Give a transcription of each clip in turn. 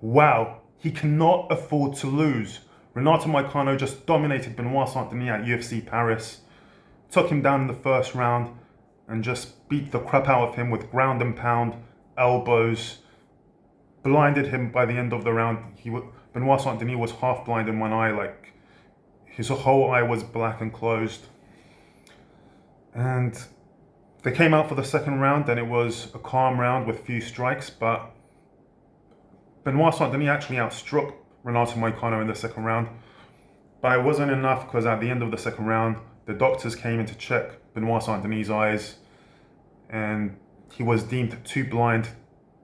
wow, he cannot afford to lose. Renato Moicano just dominated Benoit Denis at UFC Paris, took him down in the first round, and just beat the crap out of him with ground and pound, elbows, blinded him by the end of the round. Benoit Denis was half blind in one eye, like his whole eye was black and closed. And they came out for the second round, and it was a calm round with few strikes, but Benoit Denis actually outstruck Renato Moicano in the second round. But it wasn't enough because at the end of the second round, the doctors came in to check Benoit Denis' eyes, and he was deemed too blind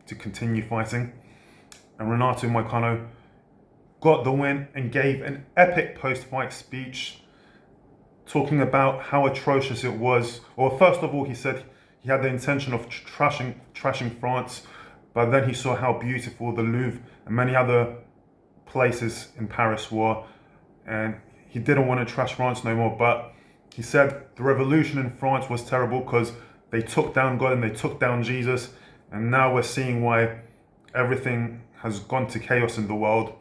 to continue fighting. And Renato Moicano got the win and gave an epic post-fight speech talking about how atrocious it was. Or first of all, he said he had the intention of trashing France, but then he saw how beautiful the Louvre and many other places in Paris were, and he didn't want to trash France no more. But he said the revolution in France was terrible because they took down God and they took down Jesus, and now we're seeing why everything has gone to chaos in the world.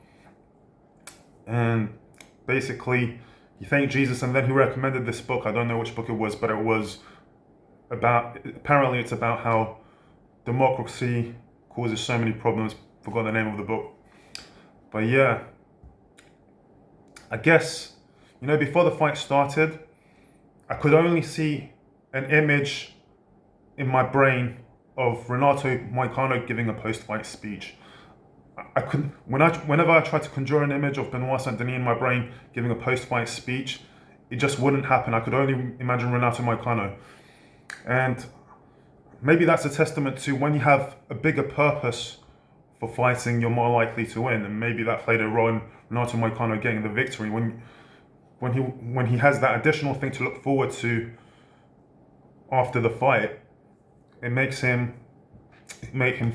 And basically, he thanked Jesus, and then he recommended this book. I don't know which book it was, but it was apparently it's about how democracy causes so many problems. Forgot the name of the book. But yeah, I guess, before the fight started, I could only see an image in my brain of Renato Moicano giving a post-fight speech. I couldn't, whenever I tried to conjure an image of Benoit Denis in my brain giving a post-fight speech, it just wouldn't happen. I could only imagine Renato Moicano. And maybe that's a testament to when you have a bigger purpose for fighting, you're more likely to win. And maybe that played a role in Renato Moicano getting the victory. When he has that additional thing to look forward to after the fight, it makes him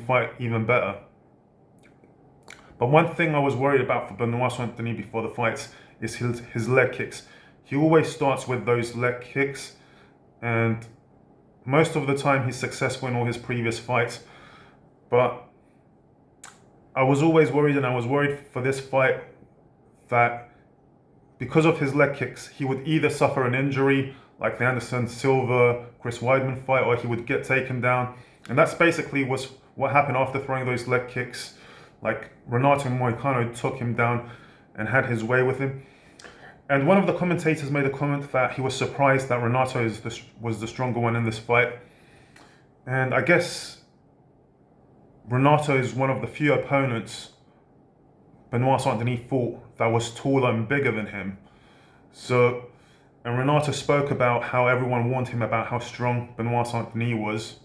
fight even better. But one thing I was worried about for Benoit Denis before the fights is his leg kicks. He always starts with those leg kicks, and most of the time he's successful in all his previous fights. But I was always worried, and I was worried for this fight that because of his leg kicks, he would either suffer an injury like the Anderson Silva, Chris Weidman fight, or he would get taken down. And that's basically was what happened after throwing those leg kicks. Like, Renato Moicano took him down and had his way with him. And one of the commentators made a comment that he was surprised that Renato was the stronger one in this fight. And I guess Renato is one of the few opponents Benoit Denis fought that was taller and bigger than him. And Renato spoke about how everyone warned him about how strong Benoit Denis was.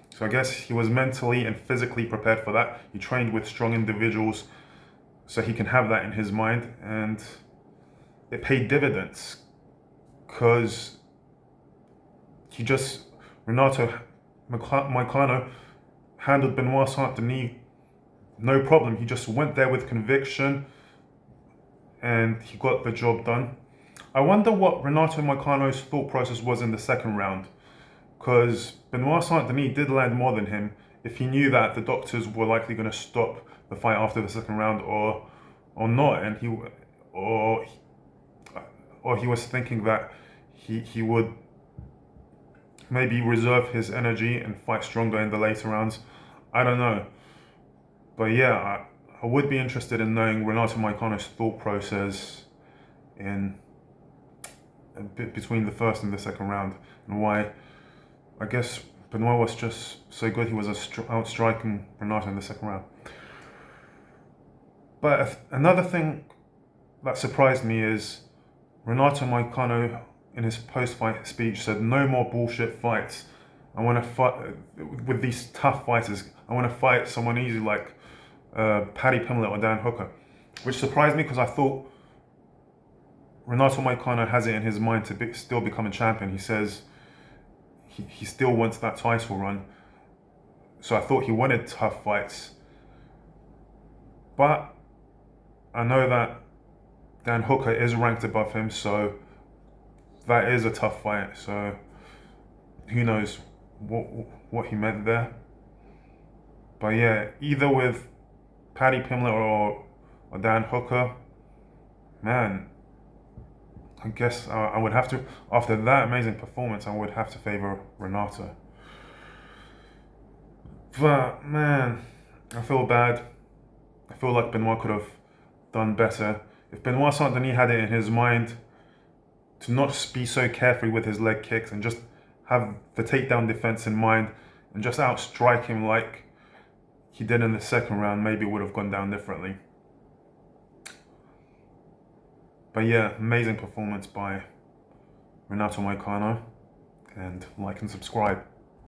So I guess he was mentally and physically prepared for that. He trained with strong individuals so he can have that in his mind. And it paid dividends because Renato Moicano handled Benoit Denis no problem. He just went there with conviction and he got the job done. I wonder what Renato Moicano's thought process was in the second round, because Benoit Denis did land more than him. If he knew that the doctors were likely going to stop the fight after the second round or not, and he was thinking that he would maybe reserve his energy and fight stronger in the later rounds. I don't know. But yeah, I would be interested in knowing Renato Moicano's thought process in a bit between the first and the second round, and why I guess Benoit was just so good he was outstriking Renato in the second round. But another thing that surprised me is Renato Moicano in his post-fight speech said, "No more bullshit fights. I want to fight with these tough fighters. I want to fight someone easy like Paddy Pimblett or Dan Hooker," which surprised me because I thought Renato Moicano has it in his mind to still become a champion. He says he still wants that title run. So I thought he wanted tough fights. But I know that Dan Hooker is ranked above him, so that is a tough fight. So who knows what he meant there. But yeah, either with Paddy Pimblett or Dan Hooker, man, I guess I would have to, after that amazing performance, I would have to favor Renato. But man, I feel bad. I feel like Benoit could have done better. If Benoit Saint Denis had it in his mind to not be so carefree with his leg kicks and just have the takedown defense in mind and just outstrike him like he did in the second round, maybe it would have gone down differently. But yeah, amazing performance by Renato Moicano, and like and subscribe.